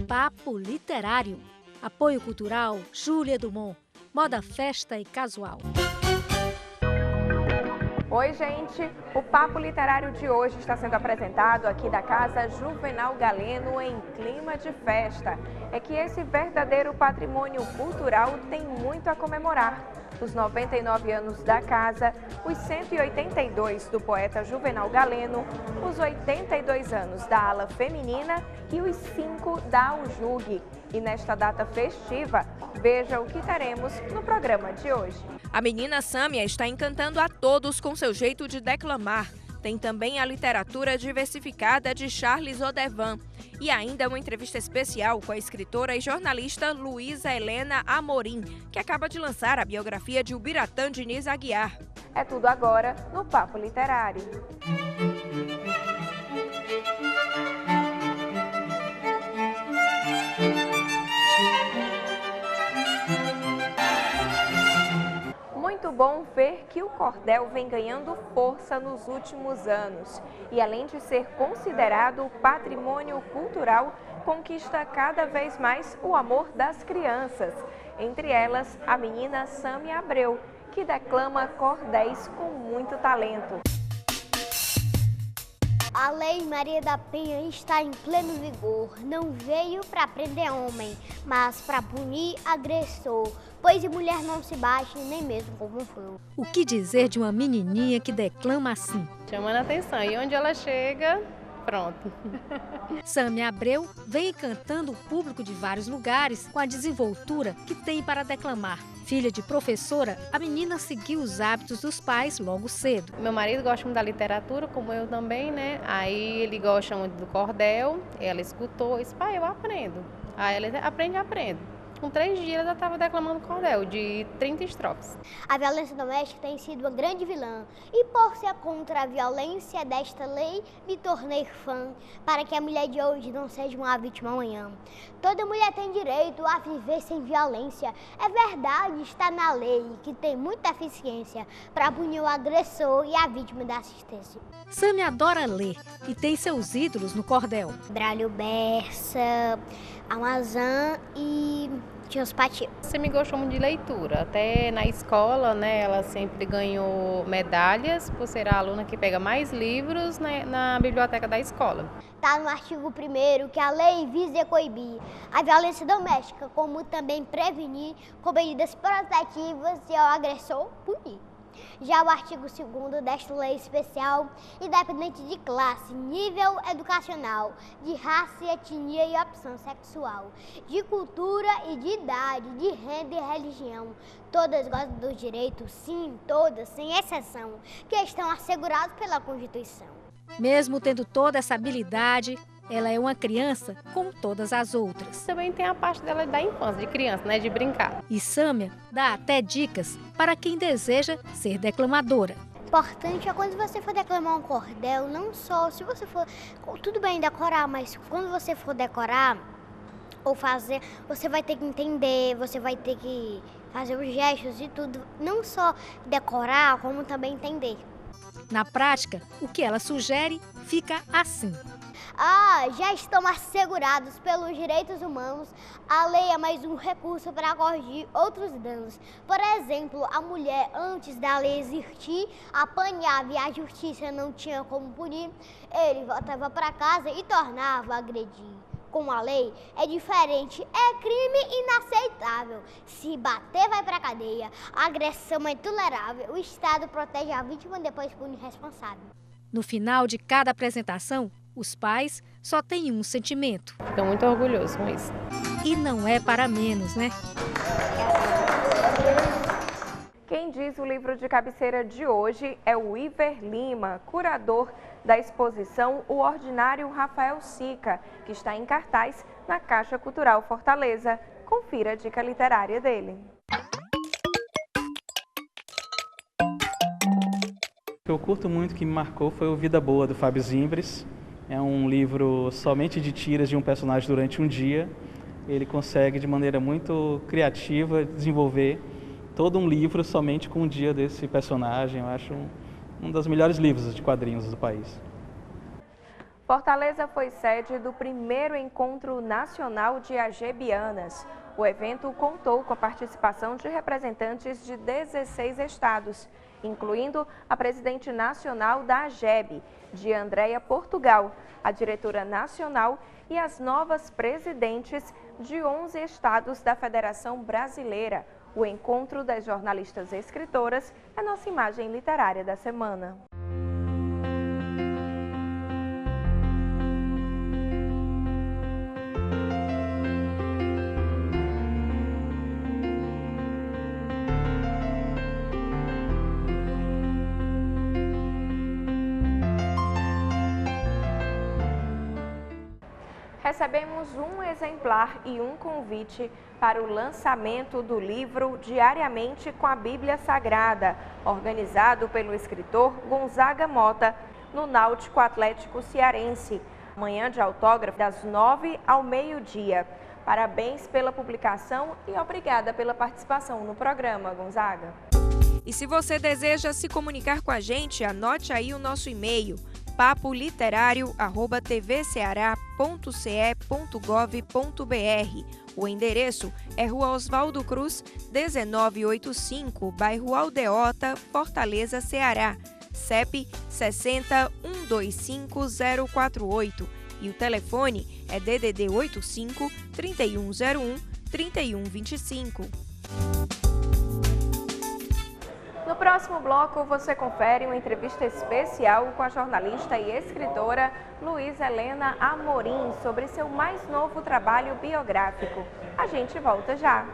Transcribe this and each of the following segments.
Papo Literário. Apoio cultural Júlia Dumont. Moda, festa e casual. Oi, gente! O Papo Literário de hoje está sendo apresentado aqui da Casa Juvenal Galeno em clima de festa. É que esse verdadeiro patrimônio cultural tem muito a comemorar. Os 99 anos da casa, os 182 do poeta Juvenal Galeno, os 82 anos da ala feminina e os 5 da UJUG. E nesta data festiva, veja o que teremos no programa de hoje. A menina Sâmia está encantando a todos com seu jeito de declamar. Tem também a literatura diversificada de Charles Odevan. E ainda uma entrevista especial com a escritora e jornalista Luísa Helena Amorim, que acaba de lançar a biografia de Ubiratã Diniz Aguiar. É tudo agora no Papo Literário. Muito bom ver que o cordel vem ganhando força nos últimos anos e, além de ser considerado patrimônio cultural, conquista cada vez mais o amor das crianças. Entre elas, a menina Sâmia Abreu, que declama cordéis com muito talento. A Lei Maria da Penha está em pleno vigor. Não veio para prender homem, mas para punir agressor. Pois de mulher não se bate, nem mesmo como fogo. O que dizer de uma menininha que declama assim? Chamando a atenção. E onde ela chega, pronto. Sâmia Abreu vem encantando o público de vários lugares com a desenvoltura que tem para declamar. Filha de professora, a menina seguiu os hábitos dos pais logo cedo. Meu marido gosta muito da literatura, como eu também, né? Aí ele gosta muito do cordel, ela escutou, disse, pai, eu aprendo. Aí ela aprende. Com 3 dias ela estava declamando cordel, de 30 estrofes. A violência doméstica tem sido uma grande vilã. E por ser contra a violência desta lei, me tornei fã, para que a mulher de hoje não seja uma vítima amanhã. Toda mulher tem direito a viver sem violência. É verdade, está na lei, que tem muita eficiência para punir o agressor e a vítima da assistência. Sâmia adora ler e tem seus ídolos no cordel. Braulio Bessa, Amazã e Tios Pati. Você me gostou muito de leitura, até na escola, né, ela sempre ganhou medalhas por ser a aluna que pega mais livros, né, na biblioteca da escola. Está no artigo 1º que a lei visa coibir a violência doméstica, como também prevenir com medidas protetivas e ao agressor punir. Já o artigo 2º desta lei especial, independente de classe, nível educacional, de raça, etnia e opção sexual, de cultura e de idade, de renda e religião, todas gozam dos direitos, sim, todas, sem exceção, que estão assegurados pela Constituição. Mesmo tendo toda essa habilidade, ela é uma criança como todas as outras. Também tem a parte dela da infância, de criança, né, de brincar. E Sâmia dá até dicas para quem deseja ser declamadora. Importante é quando você for declamar um cordel, não só se você for, tudo bem decorar, mas quando você for decorar ou fazer, você vai ter que entender, você vai ter que fazer os gestos e tudo, não só decorar, como também entender. Na prática, o que ela sugere fica assim. Já estão assegurados pelos direitos humanos. A lei é mais um recurso para corrigir outros danos. Por exemplo, a mulher, antes da lei existir, apanhava e a justiça não tinha como punir, ele voltava para casa e tornava a agredir. Com a lei é diferente, é crime inaceitável. Se bater, vai para a cadeia. A agressão é intolerável. O Estado protege a vítima e depois pune o responsável. No final de cada apresentação, os pais só têm um sentimento. Estou muito orgulhoso com isso. E não é para menos, né? Quem diz o livro de cabeceira de hoje é o Iver Lima, curador da exposição O Ordinário Rafael Sica, que está em cartaz na Caixa Cultural Fortaleza. Confira a dica literária dele. O que eu curto muito, que me marcou, foi o Vida Boa, do Fábio Zimbres. É um livro somente de tiras de um personagem durante um dia. Ele consegue, de maneira muito criativa, desenvolver todo um livro somente com um dia desse personagem. Eu acho um dos melhores livros de quadrinhos do país. Fortaleza foi sede do primeiro Encontro Nacional de Agebianas. O evento contou com a participação de representantes de 16 estados, incluindo a presidente nacional da AGEB, de Andréia Portugal, a diretora nacional e as novas presidentes de 11 estados da Federação Brasileira. O encontro das jornalistas e escritoras é nossa imagem literária da semana. Recebemos um exemplar e um convite para o lançamento do livro Diariamente com a Bíblia Sagrada, organizado pelo escritor Gonzaga Mota, no Náutico Atlético Cearense. Manhã de autógrafo das 9 ao meio-dia. Parabéns pela publicação e obrigada pela participação no programa, Gonzaga. E se você deseja se comunicar com a gente, anote aí o nosso e-mail: papoliterário@tvceara.ce.gov.br. O endereço é Rua Oswaldo Cruz, 1985, bairro Aldeota, Fortaleza, Ceará. CEP 60125048 e o telefone é DDD 85 3101 3125. No próximo bloco, você confere uma entrevista especial com a jornalista e escritora Luísa Helena Amorim sobre seu mais novo trabalho biográfico. A gente volta já.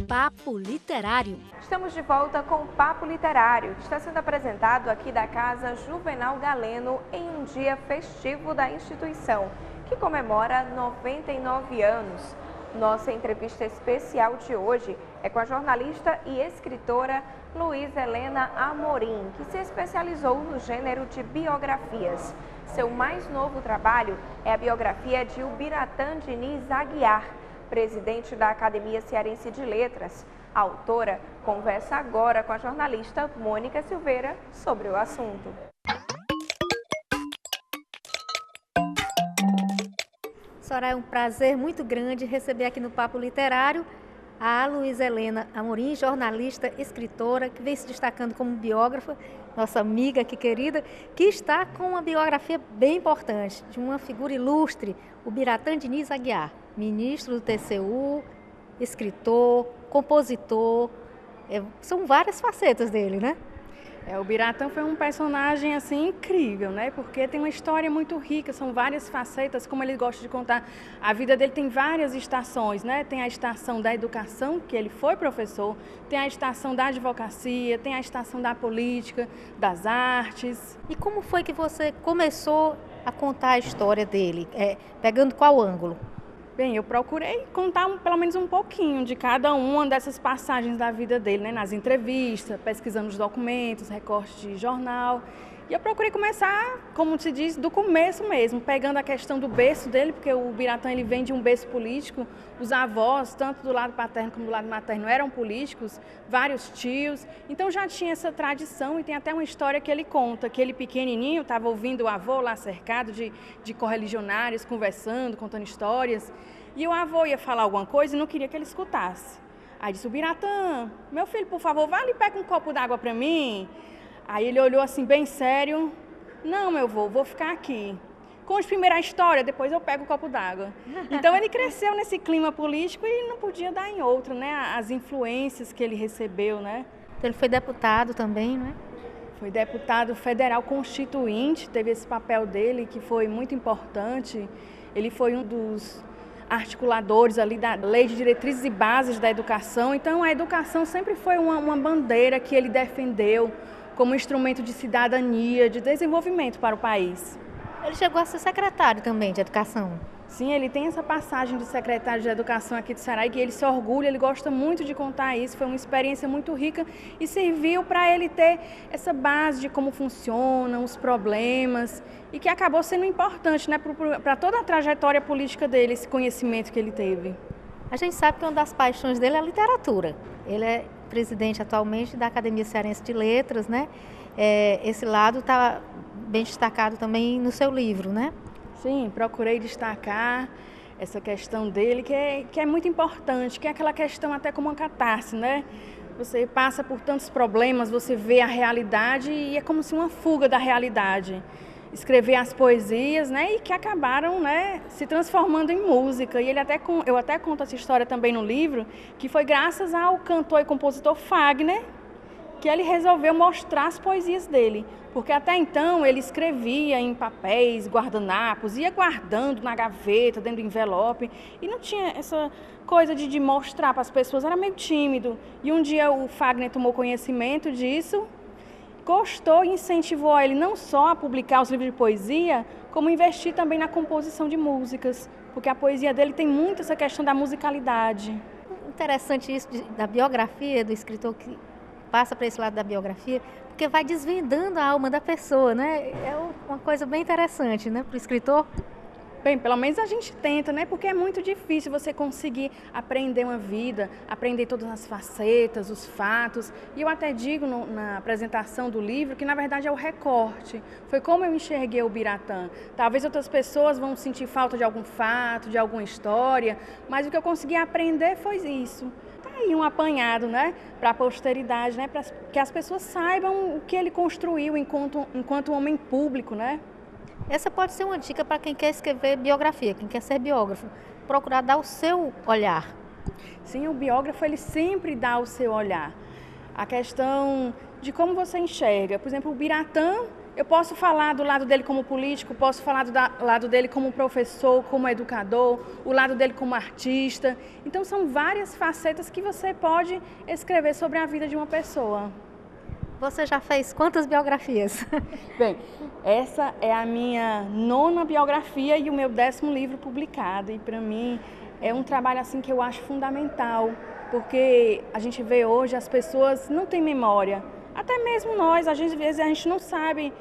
Papo Literário. Estamos de volta com o Papo Literário, que está sendo apresentado aqui da Casa Juvenal Galeno em um dia festivo da instituição, que comemora 99 anos. Nossa entrevista especial de hoje é com a jornalista e escritora Luísa Helena Amorim, que se especializou no gênero de biografias. Seu mais novo trabalho é a biografia de Ubiratã Diniz Aguiar, presidente da Academia Cearense de Letras. A autora conversa agora com a jornalista Mônica Silveira sobre o assunto. Senhora, é um prazer muito grande receber aqui no Papo Literário a Luísa Helena Amorim, jornalista, escritora, que vem se destacando como biógrafa, nossa amiga aqui querida, que está com uma biografia bem importante, de uma figura ilustre, Ubiratã Diniz Aguiar, ministro do TCU, escritor, compositor, são várias facetas dele, né? O Ubiratã foi um personagem assim incrível, né? Porque tem uma história muito rica, são várias facetas, como ele gosta de contar. A vida dele tem várias estações, né? Tem a estação da educação, que ele foi professor, tem a estação da advocacia, tem a estação da política, das artes. E como foi que você começou a contar a história dele? Pegando qual ângulo? Bem, eu procurei contar pelo menos um pouquinho de cada uma dessas passagens da vida dele, né? Nas entrevistas, pesquisando os documentos, recortes de jornal. E eu procurei começar, como se diz, do começo mesmo, pegando a questão do berço dele, porque o Ubiratã ele vem de um berço político. Os avós, tanto do lado paterno como do lado materno, eram políticos, vários tios. Então já tinha essa tradição e tem até uma história que ele conta, que ele pequenininho estava ouvindo o avô lá cercado de correligionários, conversando, contando histórias. E o avô ia falar alguma coisa e não queria que ele escutasse. Aí disse: Ubiratã, meu filho, por favor, vá ali e pega um copo d'água para mim. Aí ele olhou assim bem sério: não, meu avô, vou ficar aqui. Conte primeiro a história, depois eu pego o copo d'água. Então ele cresceu nesse clima político e não podia dar em outro, né? As influências que ele recebeu, né? Ele foi deputado também, não é? Foi deputado federal constituinte, teve esse papel dele que foi muito importante. Ele foi um dos articuladores ali da Lei de Diretrizes e Bases da Educação. Então a educação sempre foi uma bandeira que ele defendeu como instrumento de cidadania, de desenvolvimento para o país. Ele chegou a ser secretário também de Educação. Sim, ele tem essa passagem de secretário de Educação aqui de Ceará, que ele se orgulha, ele gosta muito de contar isso, foi uma experiência muito rica e serviu para ele ter essa base de como funcionam os problemas e que acabou sendo importante, né, para toda a trajetória política dele, esse conhecimento que ele teve. A gente sabe que uma das paixões dele é a literatura. Ele é presidente atualmente da Academia Cearense de Letras, né? Esse lado está bem destacado também no seu livro, né? Sim, procurei destacar essa questão dele, que é muito importante, que é aquela questão até como uma catarse, né? Você passa por tantos problemas, você vê a realidade e é como se uma fuga da realidade. Escrever as poesias, né, e que acabaram, né, se transformando em música. E eu até conto essa história também no livro, que foi graças ao cantor e compositor Fagner que ele resolveu mostrar as poesias dele. Porque até então ele escrevia em papéis, guardanapos, ia guardando na gaveta, dentro do envelope, e não tinha essa coisa de mostrar para as pessoas, era meio tímido. E um dia o Fagner tomou conhecimento disso, gostou e incentivou ele não só a publicar os livros de poesia, como investir também na composição de músicas, porque a poesia dele tem muito essa questão da musicalidade. Interessante isso da biografia do escritor, que passa para esse lado da biografia, porque vai desvendando a alma da pessoa, né? É uma coisa bem interessante, né, para o escritor. Bem, pelo menos a gente tenta, né? Porque é muito difícil você conseguir aprender uma vida, aprender todas as facetas, os fatos. E eu até digo na apresentação do livro que, na verdade, é o recorte. Foi como eu enxerguei o Biratã. Talvez outras pessoas vão sentir falta de algum fato, de alguma história, mas o que eu consegui aprender foi isso. Tá aí um apanhado, né? Para a posteridade, né? Para que as pessoas saibam o que ele construiu enquanto homem público, né? Essa pode ser uma dica para quem quer escrever biografia, quem quer ser biógrafo, procurar dar o seu olhar. Sim, o biógrafo ele sempre dá o seu olhar. A questão de como você enxerga. Por exemplo, o Biratã, eu posso falar do lado dele como político, posso falar do lado dele como professor, como educador, o lado dele como artista. Então são várias facetas que você pode escrever sobre a vida de uma pessoa. Você já fez quantas biografias? Bem, essa é a minha 9ª biografia e o meu 10º livro publicado. E para mim é um trabalho assim que eu acho fundamental, porque a gente vê hoje as pessoas não têm memória. Até mesmo nós, às vezes a gente não sabe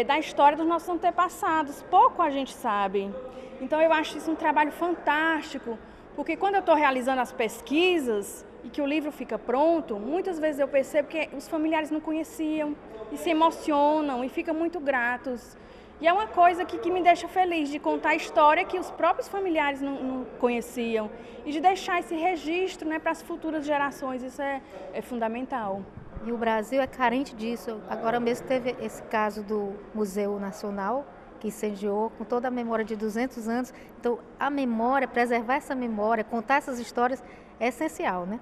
da história dos nossos antepassados, pouco a gente sabe. Então eu acho isso um trabalho fantástico, porque quando eu estou realizando as pesquisas e que o livro fica pronto, muitas vezes eu percebo que os familiares não conheciam e se emocionam e ficam muito gratos. E é uma coisa que me deixa feliz, de contar a história que os próprios familiares não conheciam e de deixar esse registro, né, para as futuras gerações. Isso é fundamental. E o Brasil é carente disso. Agora mesmo teve esse caso do Museu Nacional, que incendiou com toda a memória de 200 anos. Então, a memória, preservar essa memória, contar essas histórias é essencial, né?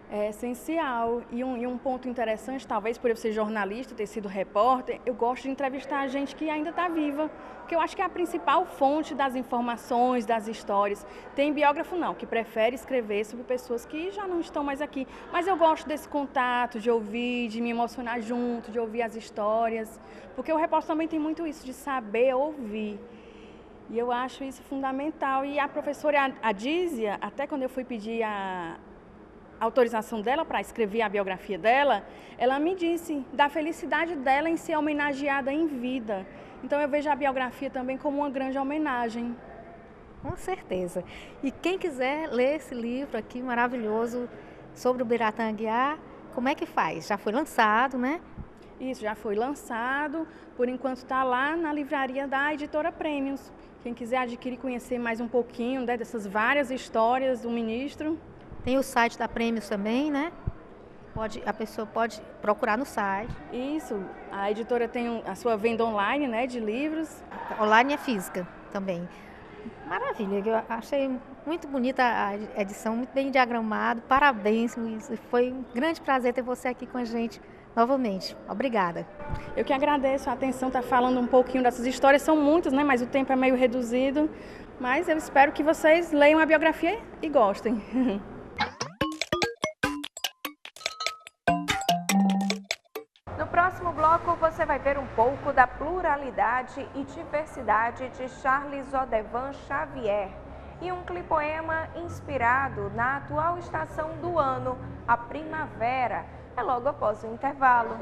É essencial. E um ponto interessante, talvez por eu ser jornalista, ter sido repórter, eu gosto de entrevistar gente que ainda está viva, porque eu acho que é a principal fonte das informações, das histórias. Tem biógrafo não, que prefere escrever sobre pessoas que já não estão mais aqui. Mas eu gosto desse contato, de ouvir, de me emocionar junto, de ouvir as histórias, porque o repórter também tem muito isso, de saber ouvir. E eu acho isso fundamental. E a professora Adísia, até quando eu fui pedir a autorização dela para escrever a biografia dela, ela me disse da felicidade dela em ser homenageada em vida. Então eu vejo a biografia também como uma grande homenagem. Com certeza. E quem quiser ler esse livro aqui maravilhoso sobre o Biratã Aguiar, como é que faz? Já foi lançado, né? Isso, já foi lançado. Por enquanto está lá na livraria da Editora Prêmios. Quem quiser adquirir, conhecer mais um pouquinho, né, dessas várias histórias do ministro. Tem o site da Prêmios também, né? A pessoa pode procurar no site. Isso, a editora tem a sua venda online, né, de livros. Online é física também. Maravilha, eu achei muito bonita a edição, muito bem diagramado. Parabéns, foi um grande prazer ter você aqui com a gente novamente. Obrigada. Eu que agradeço a atenção, tá falando um pouquinho dessas histórias, são muitas, né, mas o tempo é meio reduzido. Mas eu espero que vocês leiam a biografia e gostem. No próximo bloco, você vai ver um pouco da pluralidade e diversidade de Charles Audevin Xavier e um clipoema inspirado na atual estação do ano, a primavera. É logo após o intervalo.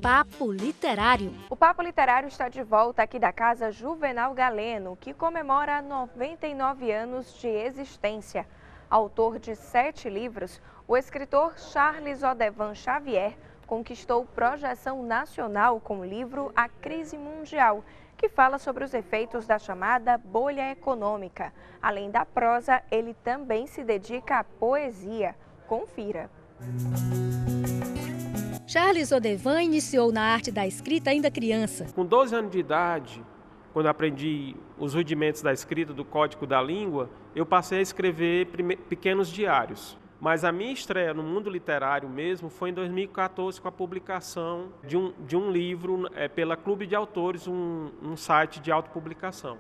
Papo Literário. O Papo Literário está de volta aqui da Casa Juvenal Galeno, que comemora 99 anos de existência. Autor de 7 livros, o escritor Charles Audevin Xavier conquistou projeção nacional com o livro A Crise Mundial, que fala sobre os efeitos da chamada bolha econômica. Além da prosa, ele também se dedica à poesia. Confira. Charles Audevin iniciou na arte da escrita ainda criança. Com 12 anos de idade, quando aprendi os rudimentos da escrita, do código da língua, eu passei a escrever pequenos diários. Mas a minha estreia no mundo literário mesmo foi em 2014 com a publicação de um livro pela Clube de Autores, um site de autopublicação.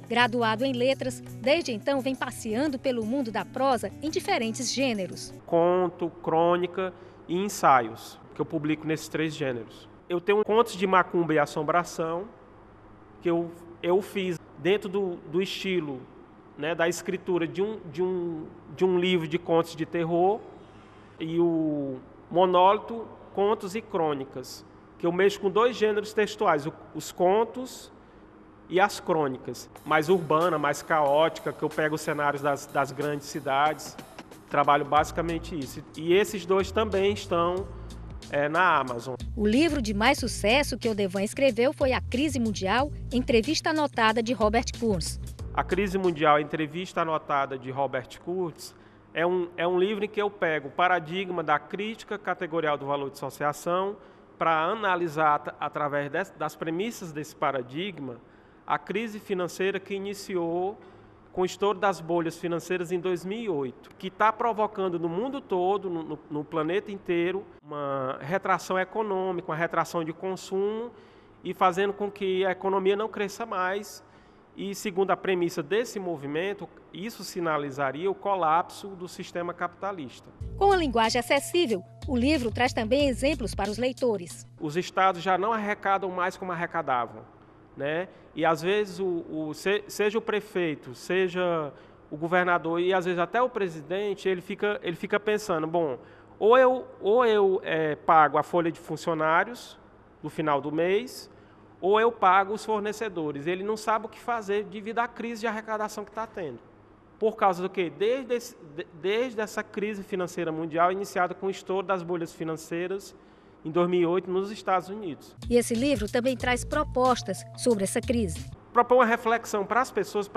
Graduado em letras, desde então vem passeando pelo mundo da prosa em diferentes gêneros. Conto, crônica e ensaios, que eu publico nesses 3 gêneros. Eu tenho contos de macumba e assombração, que eu fiz dentro do estilo, né, da escritura de um livro de contos de terror, e o monólito Contos e Crônicas, que eu mexo com 2 gêneros textuais, os contos e as crônicas, mais urbana, mais caótica, que eu pego os cenários das grandes cidades, trabalho basicamente isso. E esses 2 também estão na Amazon. O livro de mais sucesso que Audevin escreveu foi A Crise Mundial, entrevista anotada de Robert Kurz. A Crise Mundial, entrevista anotada de Robert Kurz, é um livro em que eu pego o paradigma da crítica categorial do valor de associação para analisar, através das premissas desse paradigma, a crise financeira que iniciou com o estouro das bolhas financeiras em 2008, que está provocando no mundo todo, no planeta inteiro, uma retração econômica, uma retração de consumo e fazendo com que a economia não cresça mais. E, segundo a premissa desse movimento, isso sinalizaria o colapso do sistema capitalista. Com a linguagem acessível, o livro traz também exemplos para os leitores. Os estados já não arrecadam mais como arrecadavam, né? E, às vezes, seja o prefeito, seja o governador e, às vezes, até o presidente, ele fica pensando, bom, ou eu pago a folha de funcionários no final do mês, ou eu pago os fornecedores. Ele não sabe o que fazer devido à crise de arrecadação que está tendo. Por causa do quê? Desde essa crise financeira mundial, iniciada com o estouro das bolhas financeiras em 2008 nos Estados Unidos. E esse livro também traz propostas sobre essa crise. Propõe uma reflexão para as pessoas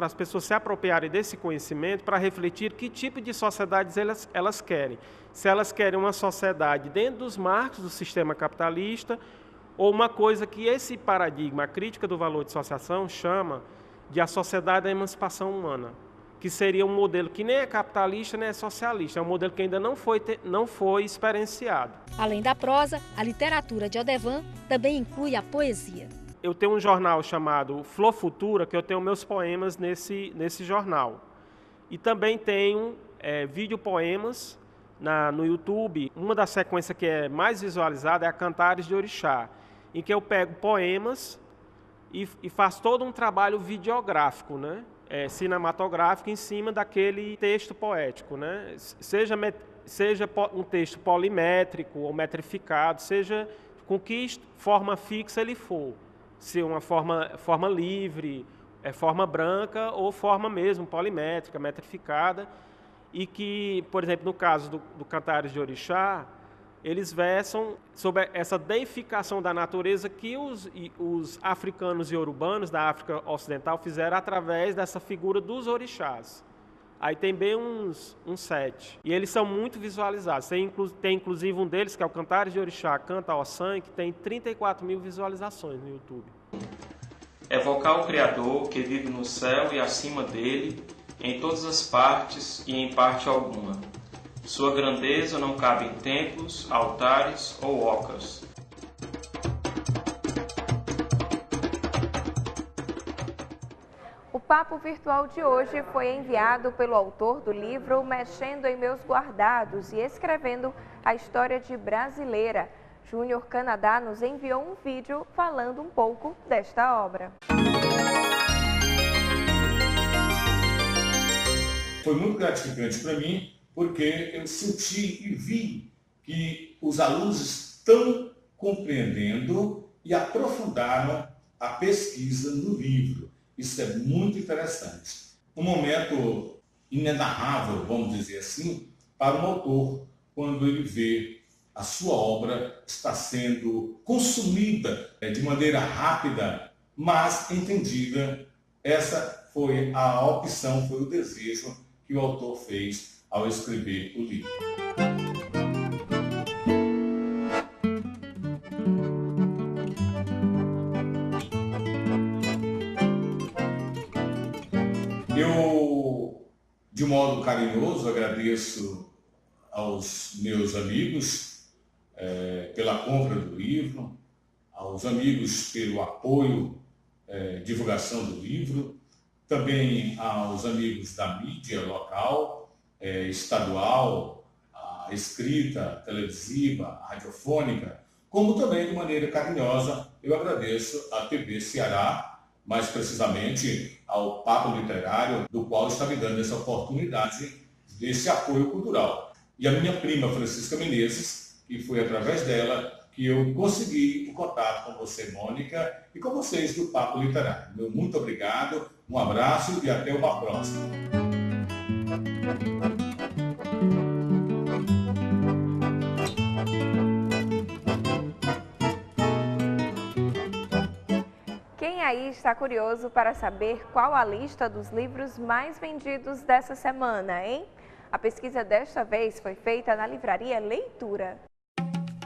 se apropriarem desse conhecimento, para refletir que tipo de sociedades elas querem. Se elas querem uma sociedade dentro dos marcos do sistema capitalista, ou uma coisa que esse paradigma, a crítica do valor de associação, chama de a sociedade da emancipação humana, que seria um modelo que nem é capitalista nem é socialista, é um modelo que ainda não foi experienciado. Além da prosa, a literatura de Audevin também inclui a poesia. Eu tenho um jornal chamado Flor Futura, que eu tenho meus poemas nesse jornal. E também tenho videopoemas no YouTube. Uma das sequências que é mais visualizada é a Cantares de Orixá, em que eu pego poemas e faço todo um trabalho videográfico, né? Cinematográfico em cima daquele texto poético, né? Seja um texto polimétrico ou metrificado, seja com que forma fixa ele for, se uma forma livre, forma branca ou forma mesmo polimétrica, metrificada, e que, por exemplo, no caso do Cantares de Orixá, eles versam sobre essa deificação da natureza que os africanos e urbanos da África Ocidental fizeram através dessa figura dos orixás. Aí tem bem uns 7. E eles são muito visualizados. Tem inclusive um deles, que é o Cantares de Orixá, Canta Ossan, que tem 34 mil visualizações no YouTube. Evocar o Criador que vive no céu e acima dele, em todas as partes e em parte alguma. Sua grandeza não cabe em templos, altares ou ocas. O papo virtual de hoje foi enviado pelo autor do livro Mexendo em Meus Guardados e escrevendo a história de Brasileira. Júnior Canadá nos enviou um vídeo falando um pouco desta obra. Foi muito gratificante para mim, porque eu senti e vi que os alunos estão compreendendo e aprofundaram a pesquisa no livro. Isso é muito interessante. Um momento inenarrável, vamos dizer assim, para o autor, quando ele vê a sua obra está sendo consumida de maneira rápida, mas entendida. Essa foi a opção, foi o desejo que o autor fez ao escrever o livro. Eu, de modo carinhoso, agradeço aos meus amigos pela compra do livro, aos amigos pelo apoio, divulgação do livro, também aos amigos da mídia local, estadual, a escrita, televisiva, radiofônica, como também, de maneira carinhosa, eu agradeço à TV Ceará, mais precisamente ao Papo Literário, do qual está me dando essa oportunidade desse apoio cultural. E a minha prima, Francisca Menezes, que foi através dela que eu consegui o contato com você, Mônica, e com vocês do Papo Literário. Meu muito obrigado, um abraço e até uma próxima. Quem aí está curioso para saber qual a lista dos livros mais vendidos dessa semana, hein? A pesquisa desta vez foi feita na livraria Leitura.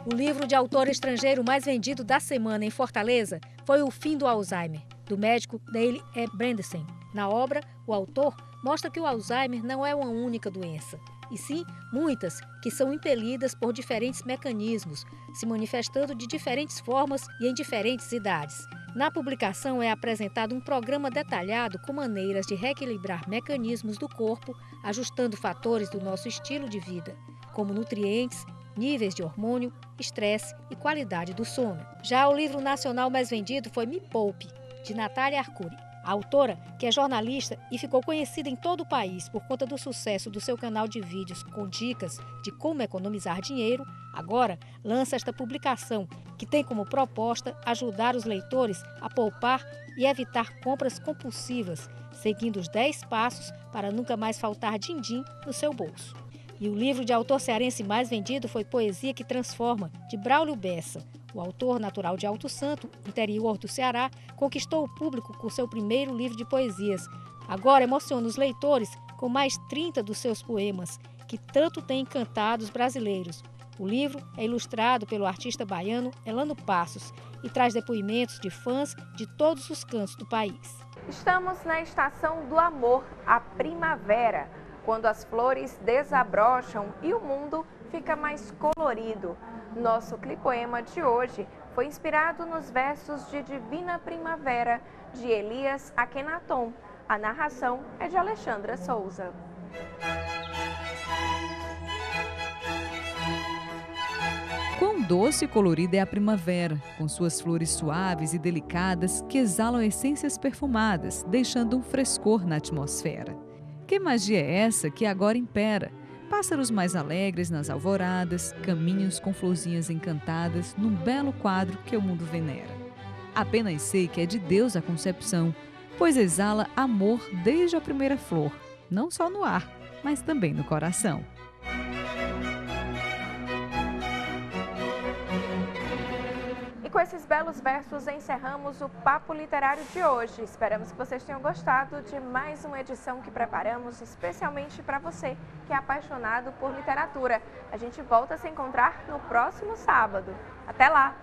O livro de autor estrangeiro mais vendido da semana em Fortaleza foi O Fim do Alzheimer, do médico Dale E. Bredesen. Na obra, o autor mostra que o Alzheimer não é uma única doença, e sim muitas que são impelidas por diferentes mecanismos, se manifestando de diferentes formas e em diferentes idades. Na publicação é apresentado um programa detalhado com maneiras de reequilibrar mecanismos do corpo, ajustando fatores do nosso estilo de vida, como nutrientes, níveis de hormônio, estresse e qualidade do sono. Já o livro nacional mais vendido foi Me Poupe, de Natália Arcuri. A autora, que é jornalista e ficou conhecida em todo o país por conta do sucesso do seu canal de vídeos com dicas de como economizar dinheiro, agora lança esta publicação, que tem como proposta ajudar os leitores a poupar e evitar compras compulsivas, seguindo os 10 passos para nunca mais faltar din-din no seu bolso. E o livro de autor cearense mais vendido foi Poesia que Transforma, de Braulio Bessa. O autor, natural de Alto Santo, interior do Ceará, conquistou o público com seu primeiro livro de poesias. Agora emociona os leitores com mais 30 dos seus poemas, que tanto têm encantado os brasileiros. O livro é ilustrado pelo artista baiano Elano Passos e traz depoimentos de fãs de todos os cantos do país. Estamos na estação do amor, a primavera, quando as flores desabrocham e o mundo fica mais colorido. Nosso clipoema de hoje foi inspirado nos versos de Divina Primavera, de Elias Akhenaton. A narração é de Alexandra Souza. Quão doce e colorida é a primavera, com suas flores suaves e delicadas que exalam essências perfumadas, deixando um frescor na atmosfera. Que magia é essa que agora impera? Pássaros mais alegres nas alvoradas, caminhos com florzinhas encantadas num belo quadro que o mundo venera. Apenas sei que é de Deus a concepção, pois exala amor desde a primeira flor, não só no ar, mas também no coração. Com esses belos versos, encerramos o Papo Literário de hoje. Esperamos que vocês tenham gostado de mais uma edição que preparamos especialmente para você que é apaixonado por literatura. A gente volta a se encontrar no próximo sábado. Até lá!